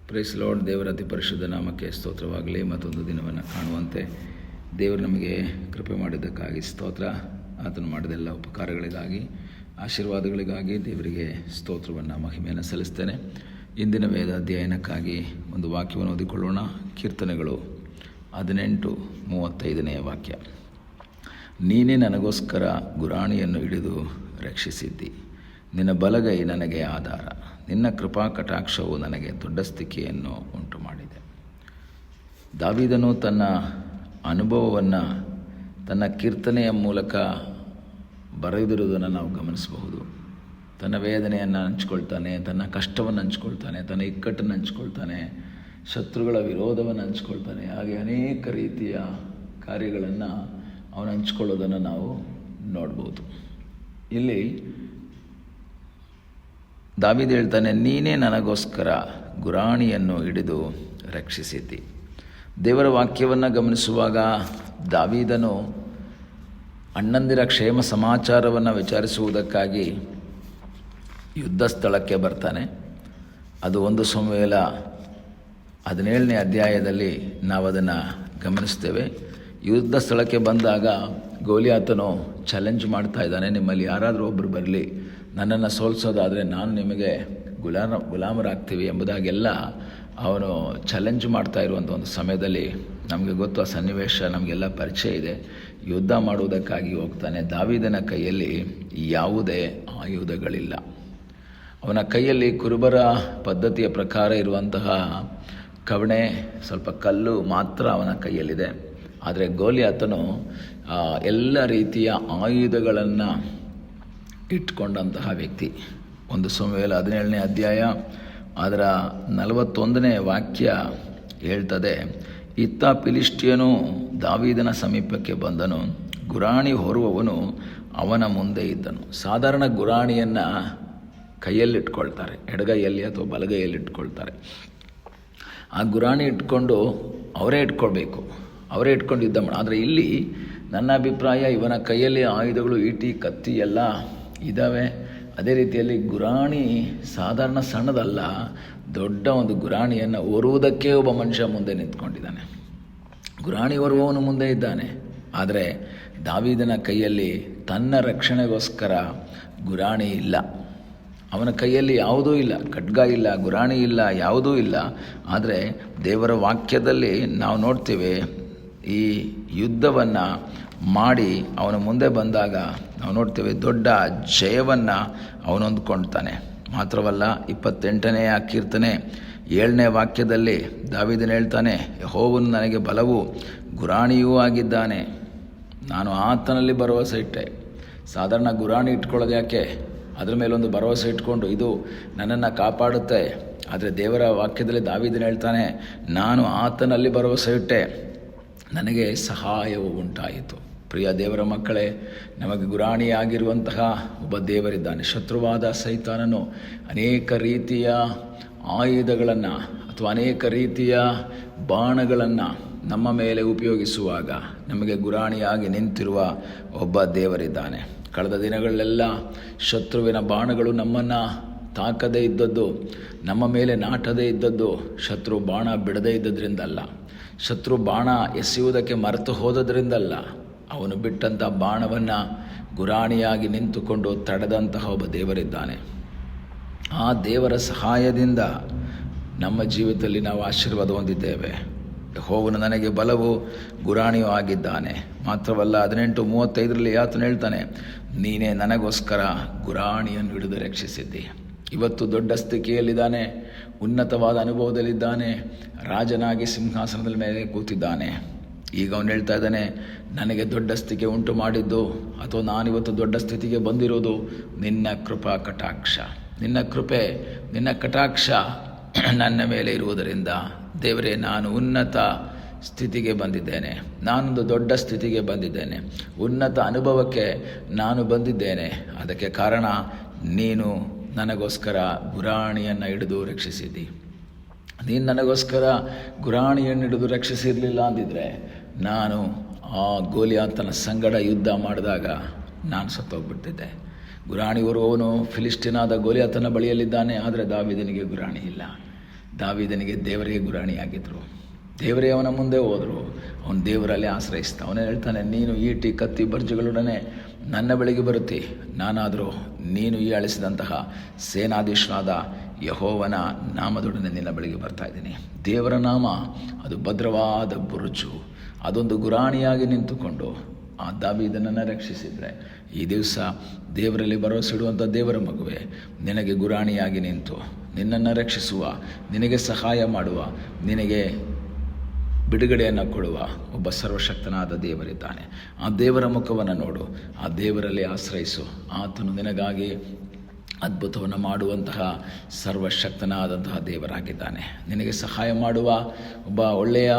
Price lord. ದೇವರ ಅತಿ ಪರಿಶುದ್ಧ ನಾಮಕ್ಕೆ ಸ್ತೋತ್ರವಾಗಲಿ. ಮತ್ತೊಂದು ದಿನವನ್ನು ಕಾಣುವಂತೆ ದೇವರು ನಮಗೆ ಕೃಪೆ ಮಾಡಿದ್ದಕ್ಕಾಗಿ ಸ್ತೋತ್ರ. ಆತನು ಮಾಡಿದೆಲ್ಲ ಉಪಕಾರಗಳಿಗಾಗಿ, ಆಶೀರ್ವಾದಗಳಿಗಾಗಿ ದೇವರಿಗೆ ಸ್ತೋತ್ರವನ್ನು, ಮಹಿಮೆಯನ್ನು ಸಲ್ಲಿಸ್ತೇನೆ. ಇಂದಿನ ವೇದ ಅಧ್ಯಯನಕ್ಕಾಗಿ ಒಂದು ವಾಕ್ಯವನ್ನು ಓದಿಕೊಳ್ಳೋಣ. ಕೀರ್ತನೆಗಳು 18:35 ವಾಕ್ಯ. ನೀನೇ ನನಗೋಸ್ಕರ ಗುರಾಣಿಯನ್ನು ಹಿಡಿದು ರಕ್ಷಿಸಿದ್ದಿ, ನಿನ್ನ ಬಲಗೈ ನನಗೆ ಆಧಾರ, ನಿನ್ನ ಕೃಪಾ ಕಟಾಕ್ಷವು ನನಗೆ ದೊಡ್ಡ ಸ್ಥಿತಿಯನ್ನು ಉಂಟು ಮಾಡಿದೆ. ದಾವೀದನು ತನ್ನ ಅನುಭವವನ್ನು ತನ್ನ ಕೀರ್ತನೆಯ ಮೂಲಕ ಬರೆದಿರುವುದನ್ನು ನಾವು ಗಮನಿಸಬಹುದು. ತನ್ನ ವೇದನೆಯನ್ನು ಹಂಚ್ಕೊಳ್ತಾನೆ, ತನ್ನ ಕಷ್ಟವನ್ನು ಹಂಚ್ಕೊಳ್ತಾನೆ, ತನ್ನ ಇಕ್ಕಟ್ಟನ್ನು ಹಂಚ್ಕೊಳ್ತಾನೆ, ಶತ್ರುಗಳ ವಿರೋಧವನ್ನು ಹಂಚ್ಕೊಳ್ತಾನೆ. ಹಾಗೆ ಅನೇಕ ರೀತಿಯ ಕಾರ್ಯಗಳನ್ನು ಅವನು ಹಂಚ್ಕೊಳ್ಳೋದನ್ನು ನಾವು ನೋಡ್ಬೋದು. ಇಲ್ಲಿ ದಾವೀದ ಹೇಳ್ತಾನೆ, ನೀನೇ ನನಗೋಸ್ಕರ ಗುರಾಣಿಯನ್ನು ಹಿಡಿದು ರಕ್ಷಿಸಿದ್ದಿ. ದೇವರ ವಾಕ್ಯವನ್ನು ಗಮನಿಸುವಾಗ ದಾವೀದನು ಅಣ್ಣಂದಿರ ಕ್ಷೇಮ ಸಮಾಚಾರವನ್ನು ವಿಚಾರಿಸುವುದಕ್ಕಾಗಿ ಯುದ್ಧ ಸ್ಥಳಕ್ಕೆ ಬರ್ತಾನೆ. ಅದು 1 ಸಮುವೇಲ 17ನೇ ಅಧ್ಯಾಯದಲ್ಲಿ ನಾವು ಅದನ್ನು ಗಮನಿಸ್ತೇವೆ. ಯುದ್ಧ ಸ್ಥಳಕ್ಕೆ ಬಂದಾಗ ಗೋಲಿಯಾತನು ಚಾಲೆಂಜ್ ಮಾಡ್ತಾ ಇದ್ದಾನೆ, ನಿಮ್ಮಲ್ಲಿ ಯಾರಾದರೂ ಒಬ್ಬರು ಬರಲಿ, ನನ್ನನ್ನು ಸೋಲಿಸೋದಾದರೆ ನಾನು ನಿಮಗೆ ಗುಲಾಮರಾಗ್ತೀವಿ ಎಂಬುದಾಗೆಲ್ಲ ಅವನು ಚಾಲೆಂಜ್ ಮಾಡ್ತಾ ಇರುವಂಥ ಒಂದು ಸಮಯದಲ್ಲಿ ನಮಗೆ ಗೊತ್ತು, ಆ ಸನ್ನಿವೇಶ ನಮಗೆಲ್ಲ ಪರಿಚಯ ಇದೆ. ಯುದ್ಧ ಮಾಡುವುದಕ್ಕಾಗಿ ಹೋಗ್ತಾನೆ. ದಾವೀದನ ಕೈಯಲ್ಲಿ ಯಾವುದೇ ಆಯುಧಗಳಿಲ್ಲ. ಅವನ ಕೈಯಲ್ಲಿ ಕುರುಬರ ಪದ್ಧತಿಯ ಪ್ರಕಾರ ಇರುವಂತಹ ಕವಣೆ, ಸ್ವಲ್ಪ ಕಲ್ಲು ಮಾತ್ರ ಅವನ ಕೈಯಲ್ಲಿದೆ. ಆದರೆ ಗೋಲಿಯಾತನು ಎಲ್ಲ ರೀತಿಯ ಆಯುಧಗಳನ್ನು ಇಟ್ಕೊಂಡಂತಹ ವ್ಯಕ್ತಿ. 1 ಸಮುವೇಲ 17ನೇ ಅಧ್ಯಾಯ ಅದರ 41ನೇ ವಾಕ್ಯ ಹೇಳ್ತದೆ, ಇತ್ತ ಫಿಲಿಷ್ಟಿಯನು ದಾವೀದನ ಸಮೀಪಕ್ಕೆ ಬಂದನು, ಗುರಾಣಿ ಹೊರುವವನು ಅವನ ಮುಂದೆ ಇದ್ದನು. ಸಾಧಾರಣ ಗುರಾಣಿಯನ್ನು ಕೈಯಲ್ಲಿಟ್ಕೊಳ್ತಾರೆ, ಎಡಗೈಯಲ್ಲಿ ಅಥವಾ ಬಲಗೈಯಲ್ಲಿ ಇಟ್ಕೊಳ್ತಾರೆ. ಆ ಗುರಾಣಿ ಇಟ್ಕೊಂಡು ಅವರೇ ಇಟ್ಕೊಳ್ಬೇಕು, ಅವರೇ ಇಟ್ಕೊಂಡು ಯುದ್ಧ ಮಾಡಿ. ಆದರೆ ಇಲ್ಲಿ ನನ್ನ ಅಭಿಪ್ರಾಯ, ಇವನ ಕೈಯಲ್ಲಿ ಆಯುಧಗಳು, ಈಟಿ, ಕತ್ತಿ ಎಲ್ಲ ಇದ್ದಾವೆ. ಅದೇ ರೀತಿಯಲ್ಲಿ ಗುರಾಣಿ ಸಾಧಾರಣ ಸಣ್ಣದಲ್ಲ, ದೊಡ್ಡ ಒಂದು ಗುರಾಣಿಯನ್ನು ಹೊರುವುದಕ್ಕೆ ಒಬ್ಬ ಮನುಷ್ಯ ಮುಂದೆ ನಿಂತ್ಕೊಂಡಿದ್ದಾನೆ. ಗುರಾಣಿ ಹೊರುವವನು ಮುಂದೆ ಇದ್ದಾನೆ. ಆದರೆ ದಾವೀದನ ಕೈಯಲ್ಲಿ ತನ್ನ ರಕ್ಷಣೆಗೋಸ್ಕರ ಗುರಾಣಿ ಇಲ್ಲ. ಅವನ ಕೈಯಲ್ಲಿ ಯಾವುದೂ ಇಲ್ಲ, ಖಡ್ಗ ಇಲ್ಲ, ಗುರಾಣಿ ಇಲ್ಲ, ಯಾವುದೂ ಇಲ್ಲ. ಆದರೆ ದೇವರ ವಾಕ್ಯದಲ್ಲಿ ನಾವು ನೋಡ್ತೀವಿ, ಈ ಯುದ್ಧವನ್ನು ಮಾಡಿ ಅವನ ಮುಂದೆ ಬಂದಾಗ ನಾವು ನೋಡ್ತೇವೆ, ದೊಡ್ಡ ಜಯವನ್ನು ಅವನು ಹೊಂದ್ಕೊಳ್ತಾನೆ. ಮಾತ್ರವಲ್ಲ, 28ನೇ ಕೀರ್ತನೆ 7ನೇ ವಾಕ್ಯದಲ್ಲಿ ದಾವೀದನು ಹೇಳ್ತಾನೆ, ಯೆಹೋವನು ನನಗೆ ಬಲವೂ ಗುರಾಣಿಯೂ ಆಗಿದ್ದಾನೆ, ನಾನು ಆತನಲ್ಲಿ ಭರವಸೆ ಇಟ್ಟೆ. ಸಾಧಾರಣ ಗುರಾಣಿ ಇಟ್ಕೊಳ್ಳೋದು ಯಾಕೆ? ಅದರ ಮೇಲೊಂದು ಭರವಸೆ ಇಟ್ಕೊಂಡು ಇದು ನನ್ನನ್ನು ಕಾಪಾಡುತ್ತೆ. ಆದರೆ ದೇವರ ವಾಕ್ಯದಲ್ಲಿ ದಾವೀದನು ಹೇಳ್ತಾನೆ, ನಾನು ಆತನಲ್ಲಿ ಭರವಸೆ ಇಟ್ಟೆ, ನನಗೆ ಸಹಾಯವು ಉಂಟಾಯಿತು. ಪ್ರಿಯ ದೇವರ ಮಕ್ಕಳೇ, ನಮಗೆ ಗುರಾಣಿಯಾಗಿರುವಂತಹ ಒಬ್ಬ ದೇವರಿದ್ದಾನೆ. ಶತ್ರುವಾದ ಸೈತಾನನು ಅನೇಕ ರೀತಿಯ ಆಯುಧಗಳನ್ನು ಅಥವಾ ಅನೇಕ ರೀತಿಯ ಬಾಣಗಳನ್ನು ನಮ್ಮ ಮೇಲೆ ಉಪಯೋಗಿಸುವಾಗ ನಮಗೆ ಗುರಾಣಿಯಾಗಿ ನಿಂತಿರುವ ಒಬ್ಬ ದೇವರಿದ್ದಾನೆ. ಕಳೆದ ದಿನಗಳಲ್ಲೆಲ್ಲ ಶತ್ರುವಿನ ಬಾಣಗಳು ನಮ್ಮನ್ನು ತಾಕದೇ ಇದ್ದದ್ದು, ನಮ್ಮ ಮೇಲೆ ನಾಟದೇ ಇದ್ದದ್ದು, ಶತ್ರು ಬಾಣ ಬಿಡದೇ ಇದ್ದದ್ರಿಂದಲ್ಲ, ಶತ್ರು ಬಾಣ ಎಸೆಯುವುದಕ್ಕೆ ಮರೆತು ಹೋದದ್ರಿಂದಲ್ಲ, ಅವನು ಬಿಟ್ಟಂಥ ಬಾಣವನ್ನು ಗುರಾಣಿಯಾಗಿ ನಿಂತುಕೊಂಡು ತಡೆದಂತಹ ಒಬ್ಬ ದೇವರಿದ್ದಾನೆ. ಆ ದೇವರ ಸಹಾಯದಿಂದ ನಮ್ಮ ಜೀವಿತದಲ್ಲಿ ನಾವು ಆಶೀರ್ವಾದ ಹೊಂದಿದ್ದೇವೆ. ಯೆಹೋವನು ನನಗೆ ಬಲವೂ ಗುರಾಣಿಯೂ ಆಗಿದ್ದಾನೆ. ಮಾತ್ರವಲ್ಲ, 18:35 ಆತನು ಹೇಳ್ತಾನೆ, ನೀನೇ ನನಗೋಸ್ಕರ ಗುರಾಣಿಯನ್ನು ಹಿಡಿದು ರಕ್ಷಿಸಿದ್ದಿ. ಇವತ್ತು ದೊಡ್ಡ ಸ್ಥಿತಿಯಲ್ಲಿದ್ದಾನೆ, ಉನ್ನತವಾದ ಅನುಭವದಲ್ಲಿದ್ದಾನೆ, ರಾಜನಾಗಿ ಸಿಂಹಾಸನದ ಮೇಲೆ ಕೂತಿದ್ದಾನೆ. ಈಗ ಅವನು ಹೇಳ್ತಾ ಇದ್ದಾನೆ, ನನಗೆ ದೊಡ್ಡ ಸ್ಥಿತಿಗೆ ಉಂಟು ಮಾಡಿದ್ದು ಅಥವಾ ನಾನಿವತ್ತು ದೊಡ್ಡ ಸ್ಥಿತಿಗೆ ಬಂದಿರೋದು ನಿನ್ನ ಕೃಪಾ ಕಟಾಕ್ಷ, ನಿನ್ನ ಕೃಪೆ, ನಿನ್ನ ಕಟಾಕ್ಷ ನನ್ನ ಮೇಲೆ ಇರುವುದರಿಂದ ದೇವರೇ, ನಾನು ಉನ್ನತ ಸ್ಥಿತಿಗೆ ಬಂದಿದ್ದೇನೆ, ನಾನೊಂದು ದೊಡ್ಡ ಸ್ಥಿತಿಗೆ ಬಂದಿದ್ದೇನೆ, ಉನ್ನತ ಅನುಭವಕ್ಕೆ ನಾನು ಬಂದಿದ್ದೇನೆ. ಅದಕ್ಕೆ ಕಾರಣ ನೀನು ನನಗೋಸ್ಕರ ಗುರಾಣಿಯನ್ನು ಹಿಡಿದು ರಕ್ಷಿಸಿದ್ದಿ. ನೀನು ನನಗೋಸ್ಕರ ಗುರಾಣಿಯನ್ನು ಹಿಡಿದು ರಕ್ಷಿಸಿರಲಿಲ್ಲ ಅಂದಿದ್ರೆ ನಾನು ಆ ಗೋಲಿಯಾತನ ಸಂಗಡ ಯುದ್ಧ ಮಾಡಿದಾಗ ನಾನು ಸತ್ತೋಗ್ಬಿಡ್ತಿದ್ದೆ. ಗುರಾಣಿ ಹೊರುವವನು ಫಿಲಿಸ್ಟಿನಾದ ಗೋಲಿಯಾತನ ಬಳಿಯಲ್ಲಿದ್ದಾನೆ, ಆದರೆ ದಾವೀದನಿಗೆ ಗುರಾಣಿ ಇಲ್ಲ. ದಾವೀದನಿಗೆ ದೇವರೇ ಗುರಾಣಿಯಾಗಿದ್ದರು. ದೇವರೇ ಅವನ ಮುಂದೆ ಹೋದರು. ಅವನು ದೇವರಲ್ಲಿ ಆಶ್ರಯಿಸ್ತಾ ಅವನೇ ಹೇಳ್ತಾನೆ, ನೀನು ಈಟಿ ಕತ್ತಿ ಬರ್ಜುಗಳೊಡನೆ ನನ್ನ ಬಳಿಗೆ ಬರುತ್ತಿ, ನಾನಾದರೂ ನೀನು ಈ ಅಳಿಸಿದಂತಹ ಸೇನಾಧೀಶನಾದ ಯೆಹೋವನ ನಾಮದೊಡನೆ ನಿನ್ನ ಬಳಿಗೆ ಬರ್ತಾ ಇದ್ದೀನಿ. ದೇವರ ನಾಮ ಅದು ಭದ್ರವಾದ ಬುರುಜು. ಅದೊಂದು ಗುರಾಣಿಯಾಗಿ ನಿಂತುಕೊಂಡು ಆ ದಾವೀದನನ್ನು ರಕ್ಷಿಸಿದರೆ, ಈ ದಿವಸ ದೇವರಲ್ಲಿ ಭರವಸೆ ಇಡುವಂಥ ದೇವರ ಮಗುವೆ, ನಿನಗೆ ಗುರಾಣಿಯಾಗಿ ನಿಂತು ನಿನ್ನನ್ನು ರಕ್ಷಿಸುವ, ನಿನಗೆ ಸಹಾಯ ಮಾಡುವ, ನಿನಗೆ ಬಿಡುಗಡೆಯನ್ನು ಕೊಡುವ ಒಬ್ಬ ಸರ್ವಶಕ್ತನಾದ ದೇವರಿದ್ದಾನೆ. ಆ ದೇವರ ಮುಖವನ್ನು ನೋಡು, ಆ ದೇವರಲ್ಲಿ ಆಶ್ರಯಿಸು. ಆತನು ನಿನಗಾಗಿ ಅದ್ಭುತವನ್ನು ಮಾಡುವಂತಹ ಸರ್ವಶಕ್ತನಾದಂತಹ ದೇವರಾಗಿದ್ದಾನೆ. ನಿನಗೆ ಸಹಾಯ ಮಾಡುವ ಒಬ್ಬ ಒಳ್ಳೆಯ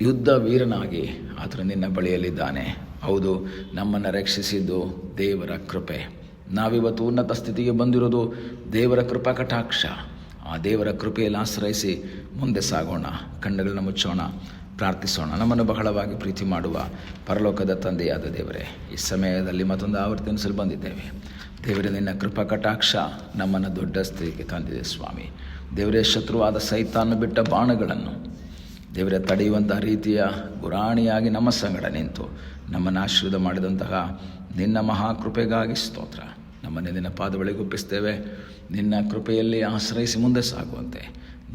ಯುದ್ಧ ವೀರನಾಗಿ ಆತನು ನಿನ್ನ ಬಳಿಯಲ್ಲಿದ್ದಾನೆ. ಹೌದು, ನಮ್ಮನ್ನು ರಕ್ಷಿಸಿದ್ದು ದೇವರ ಕೃಪೆ. ನಾವಿವತ್ತು ಉನ್ನತ ಸ್ಥಿತಿಗೆ ಬಂದಿರೋದು ದೇವರ ಕೃಪಾ ಕಟಾಕ್ಷ. ಆ ದೇವರ ಕೃಪೆಯಲ್ಲಿ ಆಶ್ರಯಿಸಿ ಮುಂದೆ ಸಾಗೋಣ. ಕಣ್ಣುಗಳನ್ನ ಮುಚ್ಚೋಣ, ಪ್ರಾರ್ಥಿಸೋಣ. ನಮ್ಮನ್ನು ಬಹಳವಾಗಿ ಪ್ರೀತಿ ಮಾಡುವ ಪರಲೋಕದ ತಂದೆಯಾದ ದೇವರೇ, ಈ ಸಮಯದಲ್ಲಿ ಮತ್ತೊಂದು ಆವರ್ತನಿಸಲು ಬಂದಿದ್ದೇವೆ. ದೇವರೇ, ನಿನ್ನ ಕೃಪಾ ಕಟಾಕ್ಷ ನಮ್ಮನ್ನು ದೊಡ್ಡ ಸ್ಥಿತಿಗೆ ತಂದಿದೆ ಸ್ವಾಮಿ. ದೇವರೇ, ಶತ್ರುವಾದ ಸೈತಾನ ಬಿಟ್ಟ ಬಾಣಗಳನ್ನು ದೇವರೇ ತಡೆಯುವಂಥ ರೀತಿಯ ಗುರಾಣಿಯಾಗಿ ನಮ್ಮ ಸಂಗಡ ನಿಂತು ನಮ್ಮನ್ನು ಆಶೀರ್ವಾದ ಮಾಡಿದಂತಹ ನಿನ್ನ ಮಹಾಕೃಪೆಗಾಗಿ ಸ್ತೋತ್ರ. ನಮ್ಮನ್ನೇ ನಿನ್ನ ಪಾದ ಬಳಿಗೆ ಒಪ್ಪಿಸ್ತೇವೆ. ನಿನ್ನ ಕೃಪೆಯಲ್ಲಿ ಆಶ್ರಯಿಸಿ ಮುಂದೆ ಸಾಗುವಂತೆ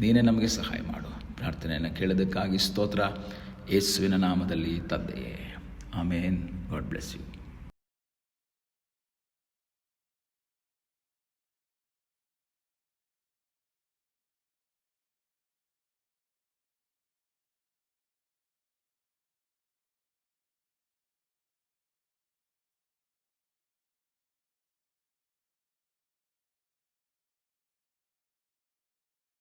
ನೀನೇ ನಮಗೆ ಸಹಾಯ ಮಾಡು. ಪ್ರಾರ್ಥನೆಯನ್ನು ಕೇಳೋದಕ್ಕಾಗಿ ಸ್ತೋತ್ರ. ಯೇಸುವಿನ ನಾಮದಲ್ಲಿ ತಂದೆಯೇ, ಆಮೇನ್. God bless you.